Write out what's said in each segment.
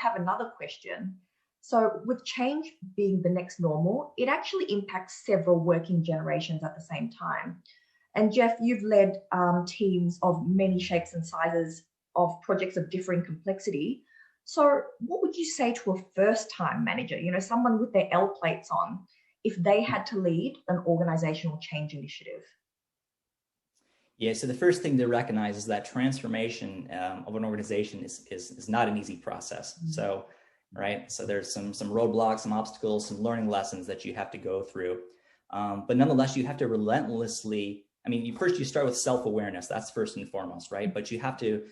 have another question. So with change being the next normal, it actually impacts several working generations at the same time. And Jeff, you've led teams of many shapes and sizes of projects of differing complexity. So what would you say to a first-time manager, someone with their L plates on, if they had to lead an organizational change initiative? Yeah, so the first thing to recognize is that transformation of an organization is not an easy process. Mm-hmm. So there's some roadblocks, some obstacles, some learning lessons that you have to go through. But nonetheless, you have to relentlessly, first you start with self-awareness. That's first and foremost, right? But you have to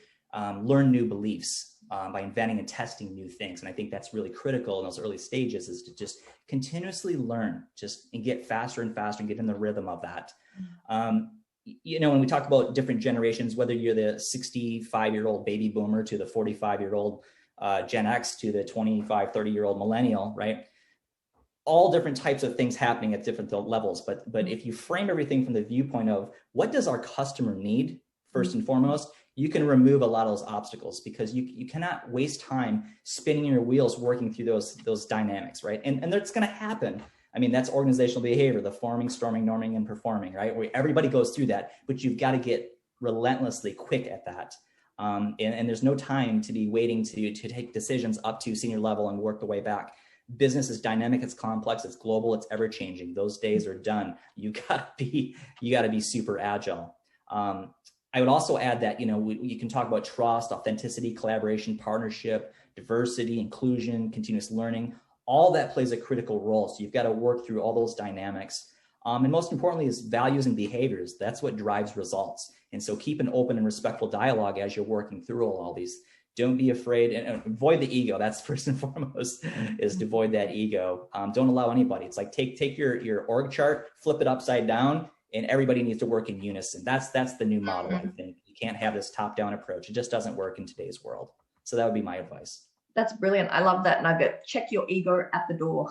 learn new beliefs by inventing and testing new things. And I think that's really critical in those early stages, is to just continuously learn, and get faster and faster and get in the rhythm of that. When we talk about different generations, whether you're the 65-year-old baby boomer to the 45-year-old Gen X to the 25, 30-year-old millennial, right? All different types of things happening at different levels. But if you frame everything from the viewpoint of what does our customer need, first and foremost, you can remove a lot of those obstacles, because you cannot waste time spinning your wheels working through those dynamics, right? And that's going to happen. That's organizational behavior, the forming, storming, norming, and performing, right? Where everybody goes through that, but you've got to get relentlessly quick at that. And there's no time to be waiting to take decisions up to senior level and work the way back. Business is dynamic, it's complex, it's global, it's ever changing. Those days are done. You gotta be super agile. I would also add that, you can talk about trust, authenticity, collaboration, partnership, diversity, inclusion, continuous learning. All that plays a critical role. So you've got to work through all those dynamics. And most importantly is values and behaviors. That's what drives results. And so keep an open and respectful dialogue as you're working through all these. Don't be afraid, and avoid the ego. That's first and foremost, is to avoid that ego. Don't allow anybody. It's like take your org chart, flip it upside down, and everybody needs to work in unison. That's the new model, I think. You can't have this top-down approach. It just doesn't work in today's world. So that would be my advice. That's brilliant. I love that nugget. Check your ego at the door.